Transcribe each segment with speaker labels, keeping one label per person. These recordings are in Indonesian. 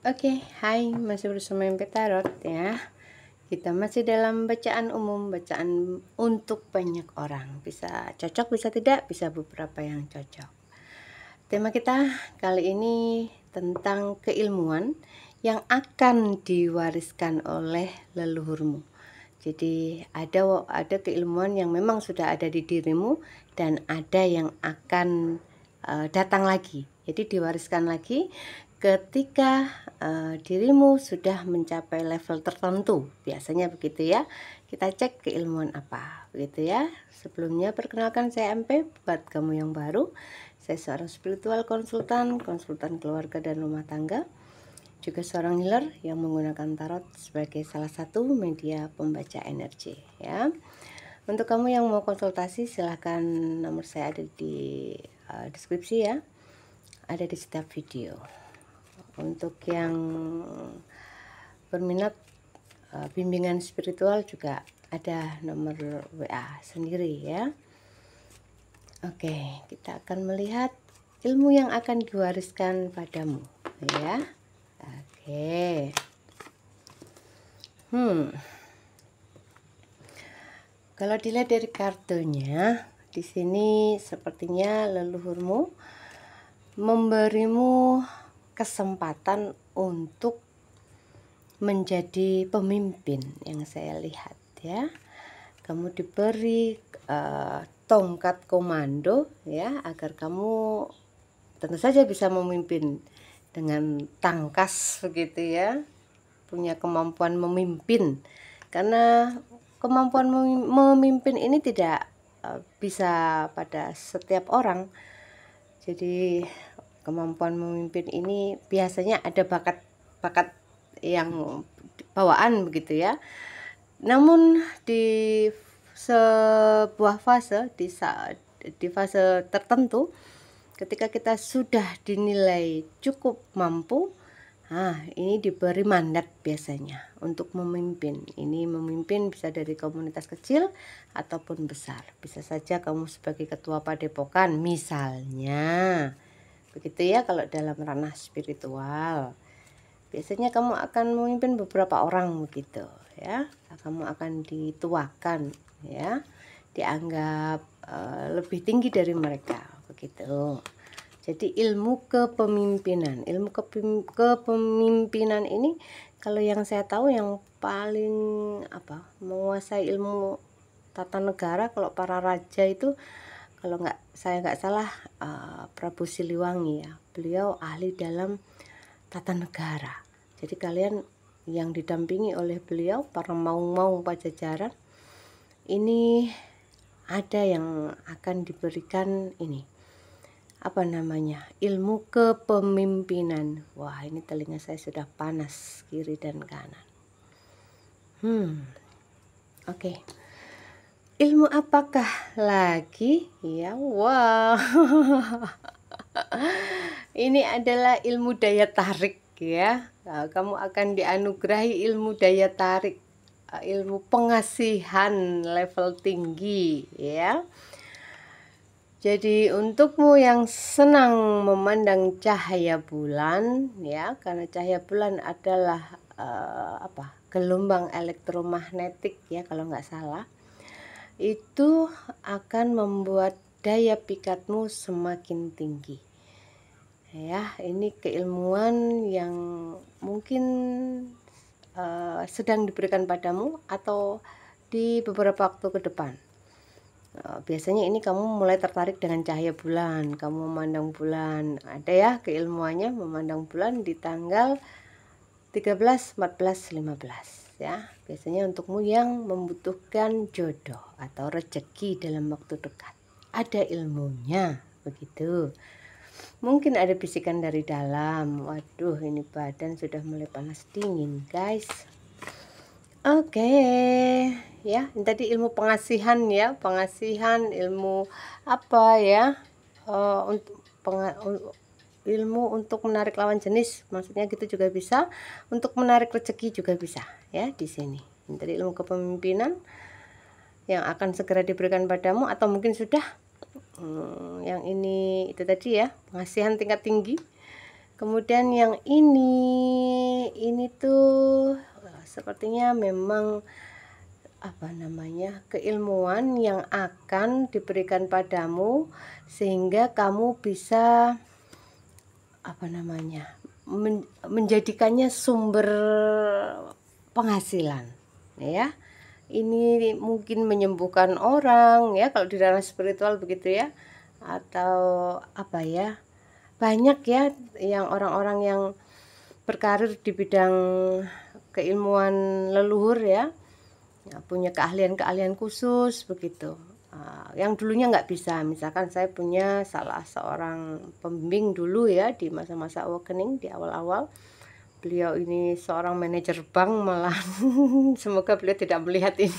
Speaker 1: Oke, hai, masih bersama MP Tarot ya. Kita masih dalam bacaan umum, bacaan untuk banyak orang. Bisa cocok, bisa tidak, bisa beberapa yang cocok. Tema kita kali ini tentang keilmuan yang akan diwariskan oleh leluhurmu. Jadi ada keilmuan yang memang sudah ada di dirimu dan ada yang akan datang lagi. Jadi diwariskan lagi ketika dirimu sudah mencapai level tertentu, biasanya begitu ya. Kita cek keilmuan apa, begitu ya. Sebelumnya perkenalkan, saya MP. Buat kamu yang baru, saya seorang spiritual konsultan keluarga dan rumah tangga, juga seorang healer yang menggunakan tarot sebagai salah satu media pembaca energi ya. Untuk kamu yang mau konsultasi, silahkan, nomor saya ada di deskripsi ya, ada di setiap video. Untuk yang berminat bimbingan spiritual juga ada nomor WA sendiri ya. Oke, kita akan melihat ilmu yang akan diwariskan padamu ya. Oke. Kalau dilihat dari kartunya, di sini sepertinya leluhurmu memberimu kesempatan untuk menjadi pemimpin yang saya lihat ya. Kamu diberi tongkat komando ya, agar kamu tentu saja bisa memimpin dengan tangkas begitu ya, punya kemampuan memimpin. Karena kemampuan memimpin ini tidak bisa pada setiap orang. Jadi kemampuan memimpin ini biasanya ada bakat yang bawaan begitu ya. Namun di sebuah fase, di fase tertentu, ketika kita sudah dinilai cukup mampu, ini diberi mandat biasanya untuk memimpin. Ini memimpin bisa dari komunitas kecil ataupun besar. Bisa saja kamu sebagai ketua padepokan misalnya. Begitu ya kalau dalam ranah spiritual. Biasanya kamu akan memimpin beberapa orang begitu ya. Kamu akan dituakan ya. Dianggap lebih tinggi dari mereka begitu. Jadi ilmu kepemimpinan, kepemimpinan ini kalau yang saya tahu yang paling menguasai ilmu tata negara, kalau para raja itu, kalau saya nggak salah Prabu Siliwangi ya, beliau ahli dalam tata negara. Jadi kalian yang didampingi oleh beliau, para maung-maung Pajajaran, ini ada yang akan diberikan ini, ilmu kepemimpinan. Wah, ini telinga saya sudah panas kiri dan kanan. Oke. Ilmu apakah lagi ya? Wow. Ini adalah ilmu daya tarik ya. Nah, kamu akan dianugerahi ilmu daya tarik, ilmu pengasihan level tinggi ya. Jadi untukmu yang senang memandang cahaya bulan ya, karena cahaya bulan adalah gelombang elektromagnetik ya kalau nggak salah, itu akan membuat daya pikatmu semakin tinggi ya. Ini keilmuan yang mungkin sedang diberikan padamu atau di beberapa waktu ke depan. Biasanya ini kamu mulai tertarik dengan cahaya bulan, kamu memandang bulan, ada ya keilmuannya memandang bulan di tanggal 13, 14, 15 ya. Biasanya untukmu yang membutuhkan jodoh atau rezeki dalam waktu dekat, ada ilmunya begitu. Mungkin ada bisikan dari dalam, waduh ini badan sudah mulai panas dingin guys. Oke ya, tadi ilmu pengasihan ya, ilmu apa ya, untuk ilmu untuk menarik lawan jenis, maksudnya gitu juga bisa, untuk menarik rezeki juga bisa ya di sini. Tadi ilmu kepemimpinan yang akan segera diberikan padamu atau mungkin sudah. Yang ini itu tadi ya, pengasihan tingkat tinggi. Kemudian yang ini tuh sepertinya memang apa namanya, keilmuan yang akan diberikan padamu sehingga kamu bisa apa namanya, menjadikannya sumber penghasilan, ya. Ini mungkin menyembuhkan orang ya kalau di ranah spiritual begitu ya, atau apa ya, banyak ya yang orang-orang yang berkarir di bidang keilmuan leluhur ya, punya keahlian-keahlian khusus begitu. Yang dulunya nggak bisa, misalkan saya punya salah seorang pembimbing dulu ya di masa-masa awakening di awal-awal. Beliau ini seorang manajer bank malah. Semoga beliau tidak melihat ini.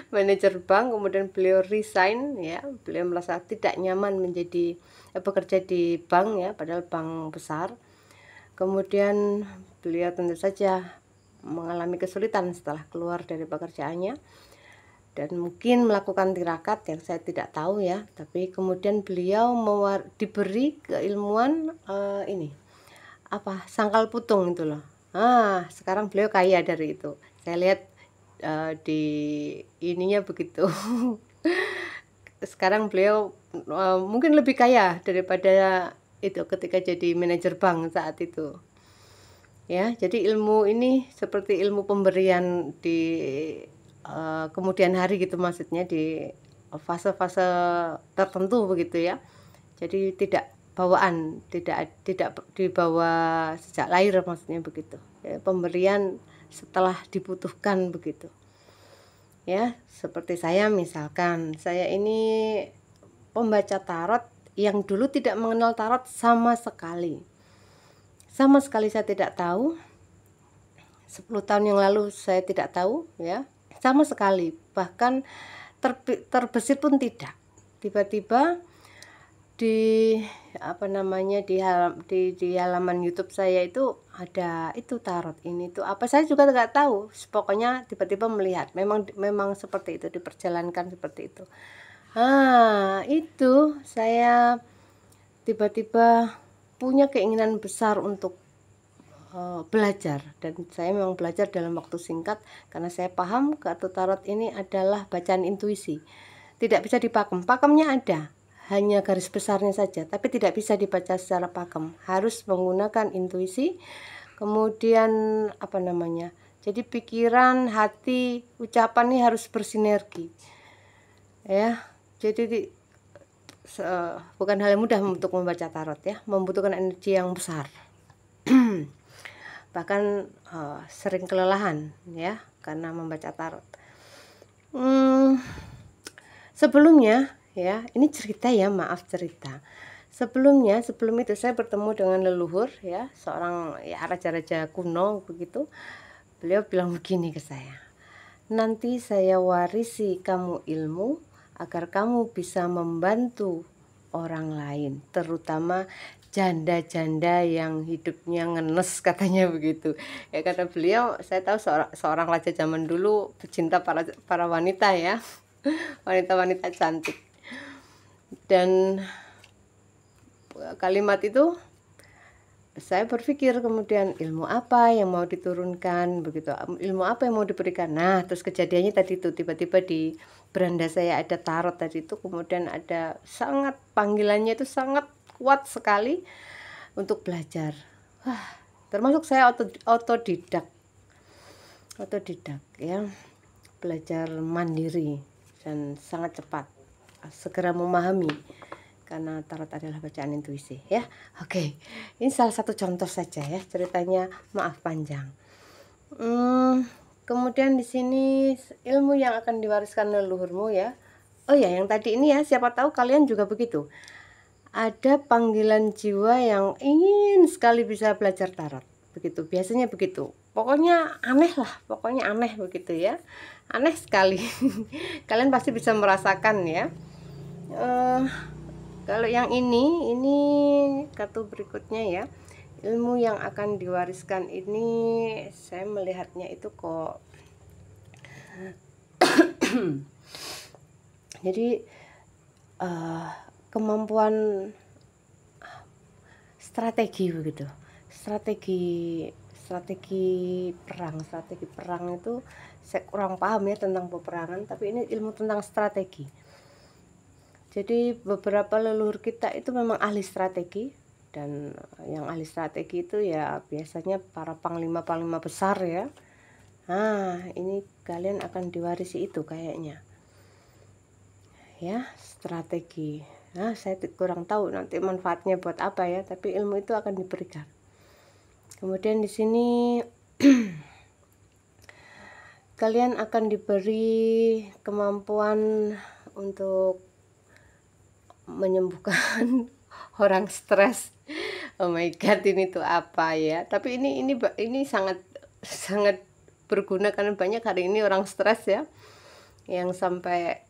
Speaker 1: Manajer bank, kemudian beliau resign ya, beliau merasa tidak nyaman menjadi bekerja di bank ya, padahal bank besar. Kemudian beliau tentu saja mengalami kesulitan setelah keluar dari pekerjaannya dan mungkin melakukan tirakat yang saya tidak tahu ya, tapi kemudian beliau diberi keilmuan ini apa, sangkal putung itu loh. Sekarang beliau kaya dari itu. Saya lihat di ininya begitu. Sekarang beliau mungkin lebih kaya daripada itu ketika jadi manajer bank saat itu. Ya, jadi ilmu ini seperti ilmu pemberian di kemudian hari gitu, maksudnya di fase-fase tertentu begitu ya. Jadi tidak bawaan, tidak dibawa sejak lahir, maksudnya begitu ya, pemberian setelah dibutuhkan begitu ya. Seperti saya, misalkan saya ini pembaca tarot yang dulu tidak mengenal tarot sama sekali saya tidak tahu. 10 tahun yang lalu saya tidak tahu ya, sama sekali, bahkan terbesit pun tidak. Tiba-tiba di apa namanya, di halaman YouTube saya itu ada itu tarot, ini tuh apa saya juga nggak tahu, pokoknya tiba-tiba melihat memang seperti itu, diperjalankan seperti itu. Itu saya tiba-tiba punya keinginan besar untuk belajar, dan saya memang belajar dalam waktu singkat karena saya paham kartu tarot ini adalah bacaan intuisi, tidak bisa pakemnya ada, hanya garis besarnya saja, tapi tidak bisa dibaca secara pakem, harus menggunakan intuisi. Kemudian apa namanya, jadi pikiran, hati, ucapan ini harus bersinergi ya. Jadi bukan hal yang mudah untuk membaca tarot ya, membutuhkan energi yang besar. Bahkan sering kelelahan ya karena membaca tarot. Sebelumnya ya, ini cerita ya, maaf cerita. Sebelum itu saya bertemu dengan leluhur ya, seorang ya raja-raja kuno begitu. Beliau bilang begini ke saya, nanti saya warisi kamu ilmu agar kamu bisa membantu orang lain, terutama janda-janda yang hidupnya ngenes, katanya begitu ya. Karena beliau, saya tahu seorang raja zaman dulu pecinta para wanita ya, wanita-wanita cantik. Dan kalimat itu saya berpikir kemudian, ilmu apa yang mau diturunkan begitu, ilmu apa yang mau diberikan. Nah, terus kejadiannya tadi itu, tiba-tiba di beranda saya ada tarot tadi itu, kemudian ada panggilannya itu sangat kuat sekali untuk belajar. Termasuk saya otodidak ya, belajar mandiri dan sangat cepat, segera memahami karena tarot adalah bacaan intuisi ya. Oke, ini salah satu contoh saja ya, ceritanya maaf panjang. Kemudian di sini ilmu yang akan diwariskan leluhurmu ya. Oh ya, yang tadi ini ya, siapa tahu kalian juga begitu. Ada panggilan jiwa yang ingin sekali bisa belajar tarot begitu, biasanya begitu. Pokoknya aneh begitu ya, aneh sekali. Kalian pasti bisa merasakan ya. Kalau yang ini kartu berikutnya ya, ilmu yang akan diwariskan ini saya melihatnya itu kok jadi kemampuan strategi begitu. Strategi perang itu saya kurang paham ya tentang peperangan, tapi ini ilmu tentang strategi. Jadi beberapa leluhur kita itu memang ahli strategi, dan yang ahli strategi itu ya biasanya para panglima-panglima besar ya. Nah, ini kalian akan diwarisi itu kayaknya. Ya, strategi. Nah, saya kurang tahu nanti manfaatnya buat apa ya, tapi ilmu itu akan diberikan. Kemudian di sini kalian akan diberi kemampuan untuk menyembuhkan orang stres. Oh my god, ini tuh apa ya? Tapi ini sangat berguna, karena banyak hari ini orang stres ya, yang sampai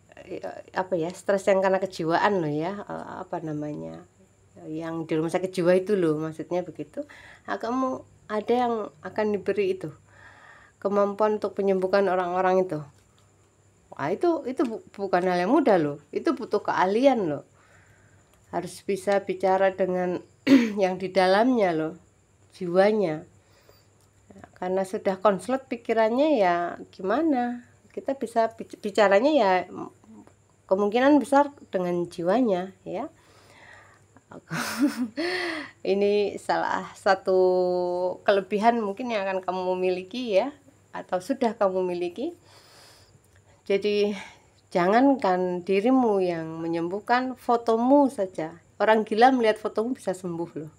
Speaker 1: apa ya, stres yang karena kejiwaan loh ya, apa namanya, yang di rumah sakit jiwa itu loh, maksudnya begitu. Nah, kamu ada yang akan diberi itu kemampuan untuk menyembuhkan orang-orang itu. Wah, itu bukan hal yang mudah loh, itu butuh keahlian loh, harus bisa bicara dengan yang di dalamnya loh, jiwanya. Karena sudah konslet pikirannya ya gimana, kita bisa bicaranya ya kemungkinan besar dengan jiwanya ya. Ini salah satu kelebihan mungkin yang akan kamu miliki ya, atau sudah kamu miliki. Jadi jangankan dirimu yang menyembuhkan, fotomu saja, orang gila melihat fotomu bisa sembuh loh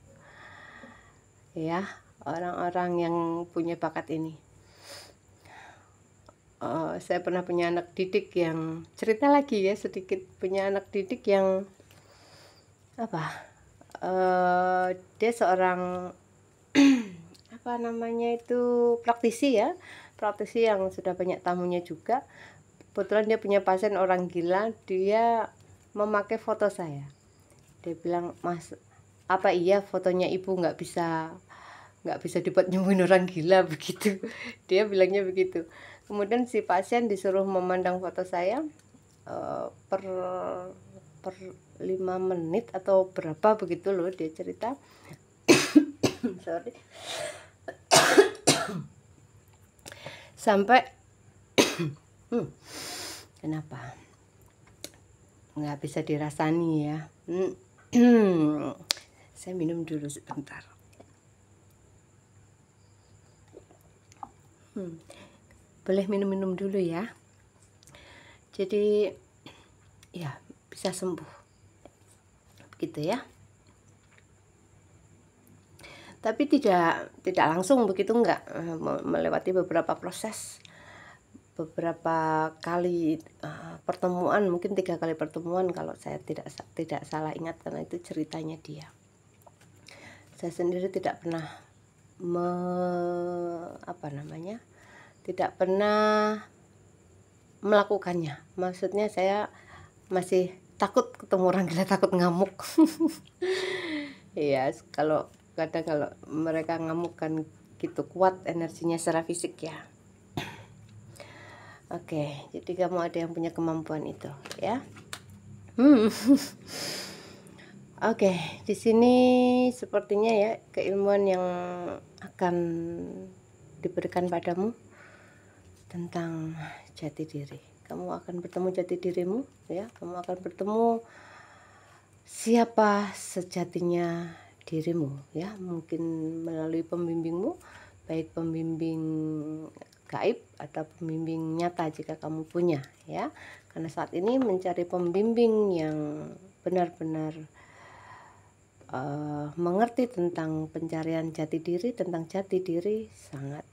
Speaker 1: ya, orang-orang yang punya bakat ini. Saya pernah punya anak didik yang cerita lagi ya sedikit, punya anak didik yang apa, dia seorang apa namanya itu, praktisi ya, praktisi yang sudah banyak tamunya juga. Kebetulan dia punya pasien orang gila, dia memakai foto saya. Dia bilang, "Mas, apa iya fotonya ibu nggak bisa dibuat nyembuhin orang gila?" Begitu dia bilangnya begitu. Kemudian si pasien disuruh memandang foto saya per 5 menit atau berapa begitu loh, dia cerita. Sorry. Sampai kenapa nggak bisa dirasani ya. Saya minum dulu sebentar. Boleh minum dulu ya. Jadi ya bisa sembuh begitu ya, tapi tidak langsung begitu, enggak, melewati beberapa proses, beberapa kali pertemuan, mungkin 3 kali pertemuan kalau saya tidak salah ingat, karena itu ceritanya dia. Saya sendiri tidak pernah tidak pernah melakukannya, maksudnya saya masih takut ketemu orang gila, takut ngamuk. Iya, kalau kadang kalau mereka ngamuk kan gitu kuat energinya secara fisik ya. Oke, jadi kamu ada yang punya kemampuan itu ya. Oke, di sini sepertinya ya keilmuan yang akan diberikan padamu tentang jati diri. Kamu akan bertemu jati dirimu ya, kamu akan bertemu siapa sejatinya dirimu ya, mungkin melalui pembimbingmu, baik pembimbing gaib atau pembimbing nyata jika kamu punya ya. Karena saat ini mencari pembimbing yang benar-benar mengerti tentang pencarian jati diri, tentang jati diri sangat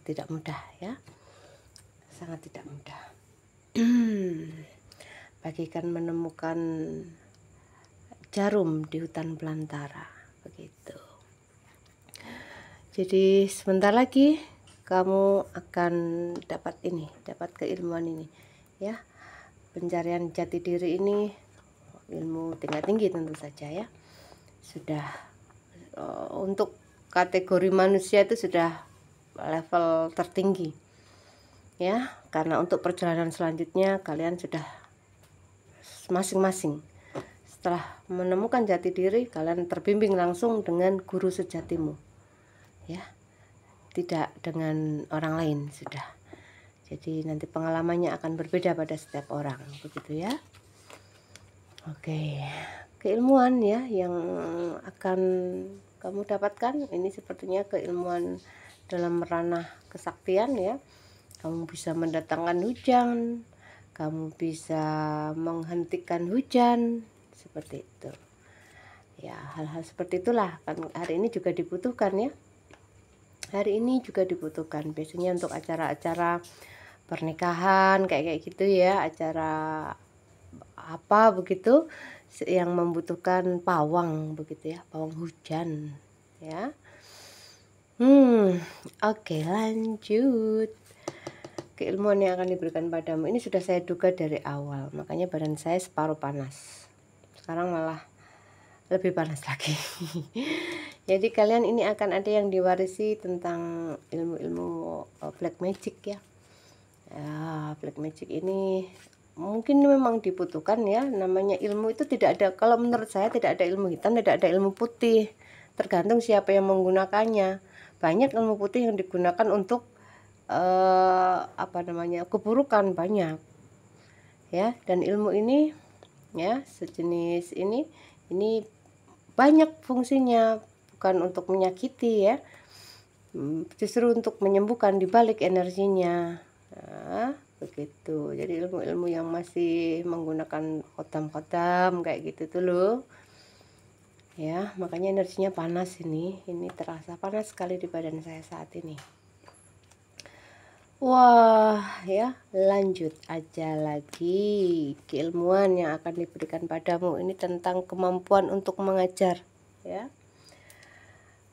Speaker 1: tidak mudah ya, sangat tidak mudah. Bagikan menemukan jarum di hutan belantara begitu. Jadi sebentar lagi kamu akan dapat keilmuan ini ya. Pencarian jati diri ini ilmu tingkat tinggi tentu saja ya. Sudah untuk kategori manusia itu sudah level tertinggi ya, karena untuk perjalanan selanjutnya kalian sudah masing-masing setelah menemukan jati diri, kalian terbimbing langsung dengan guru sejatimu, ya, tidak dengan orang lain sudah. Jadi nanti pengalamannya akan berbeda pada setiap orang, begitu ya. Oke, keilmuan ya yang akan kamu dapatkan ini sepertinya keilmuan dalam ranah kesaktian ya. Kamu bisa mendatangkan hujan, kamu bisa menghentikan hujan, seperti itu. Ya, hal-hal seperti itulah kan hari ini juga dibutuhkan ya. Hari ini juga dibutuhkan biasanya untuk acara-acara pernikahan kayak gitu ya, acara apa begitu yang membutuhkan pawang begitu ya, pawang hujan ya. Oke, lanjut. Keilmuan yang akan diberikan padamu ini sudah saya duga dari awal, makanya badan saya separuh panas. Sekarang malah lebih panas lagi. Jadi kalian ini akan ada yang diwarisi tentang ilmu-ilmu black magic ya. Ya, black magic ini mungkin memang dibutuhkan ya. Namanya ilmu itu tidak ada, kalau menurut saya tidak ada ilmu hitam, tidak ada ilmu putih. Tergantung siapa yang menggunakannya. Banyak ilmu putih yang digunakan untuk keburukan banyak ya, dan ilmu ini ya sejenis ini banyak fungsinya, bukan untuk menyakiti ya, justru untuk menyembuhkan dibalik energinya. Nah, begitu. Jadi ilmu-ilmu yang masih menggunakan khotam-khotam kayak gitu tuh loh ya, makanya energinya panas. Ini terasa panas sekali di badan saya saat ini. Wah ya, lanjut aja lagi. Keilmuan yang akan diberikan padamu ini tentang kemampuan untuk mengajar ya.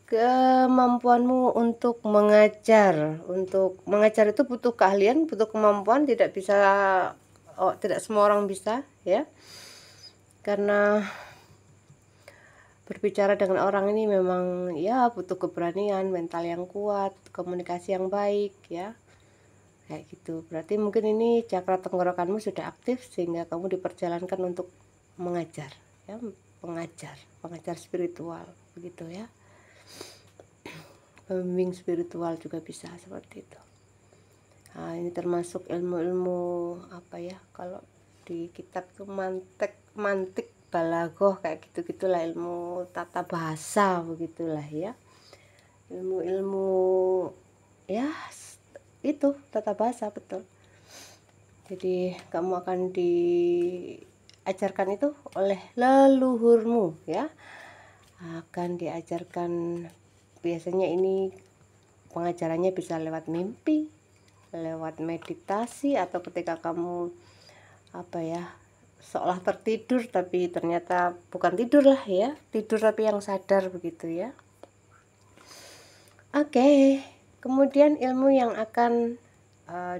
Speaker 1: Kemampuanmu untuk mengajar. Untuk mengajar itu butuh keahlian, butuh kemampuan, tidak semua orang bisa ya. Karena berbicara dengan orang ini memang ya butuh keberanian, mental yang kuat, komunikasi yang baik ya. Kayak gitu. Berarti mungkin ini cakra tenggorokanmu sudah aktif sehingga kamu diperjalankan untuk mengajar ya, pengajar spiritual begitu ya. Pembimbing spiritual juga bisa seperti itu. Nah, ini termasuk ilmu-ilmu apa ya, kalau di kitab itu mantik balaghah kayak gitu-gitulah, ilmu tata bahasa begitulah ya. Ilmu-ilmu ya itu tata bahasa, betul. Jadi kamu akan diajarkan itu oleh leluhurmu ya, akan diajarkan. Biasanya ini pengajarannya bisa lewat mimpi, lewat meditasi, atau ketika kamu seolah tertidur tapi ternyata bukan tidur lah ya, tidur tapi yang sadar begitu ya. Oke. Kemudian ilmu yang akan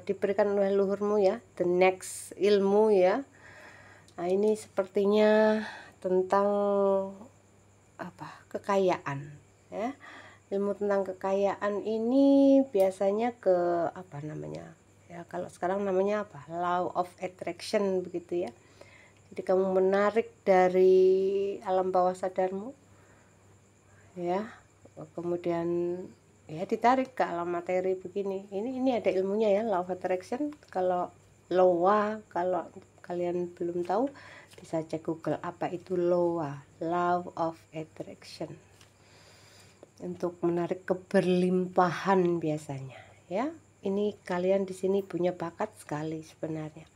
Speaker 1: diberikan oleh leluhurmu ya, the next ilmu ya. Nah, ini sepertinya tentang kekayaan ya. Ilmu tentang kekayaan ini biasanya ya, kalau sekarang namanya law of attraction begitu ya. Jadi kamu menarik dari alam bawah sadarmu ya, kemudian ya ditarik ke alam materi begini. Ini ada ilmunya ya, law of attraction. Kalau LOA, kalau kalian belum tahu bisa cek Google apa itu LOA, law of attraction. Untuk menarik keberlimpahan biasanya ya. Ini kalian di sini punya bakat sekali sebenarnya.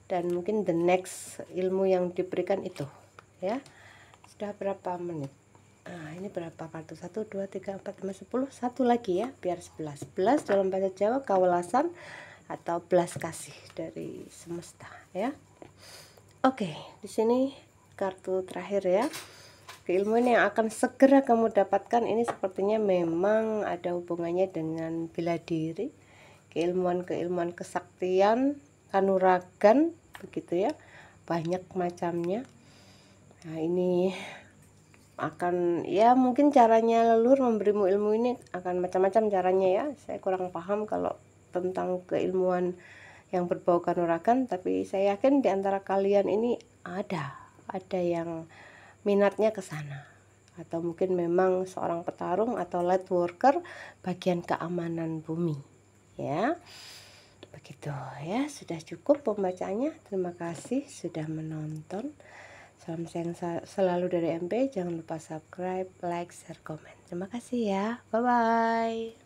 Speaker 1: Dan mungkin the next ilmu yang diberikan itu ya. Sudah berapa menit? Nah, ini berapa kartu? 1, 2, 3, 4, 5, 10. Satu lagi ya, biar 11. 11 dalam bahasa Jawa kawelasan atau belas kasih dari semesta ya. Oke, di sini kartu terakhir ya. Keilmuan yang akan segera kamu dapatkan ini sepertinya memang ada hubungannya dengan bela diri, keilmuan-keilmuan kesaktian, kanuragan begitu ya. Banyak macamnya. Nah, ini akan ya mungkin caranya leluhur memberimu ilmu ini akan macam-macam caranya ya. Saya kurang paham kalau tentang keilmuan yang berbau kanuragan, tapi saya yakin di antara kalian ini ada ada yang minatnya ke sana, atau mungkin memang seorang petarung atau light worker bagian keamanan bumi ya. Begitu ya, sudah cukup pembacaannya. Terima kasih sudah menonton. Salam sayang selalu dari MP. Jangan lupa subscribe, like, share, komen. Terima kasih ya. Bye bye.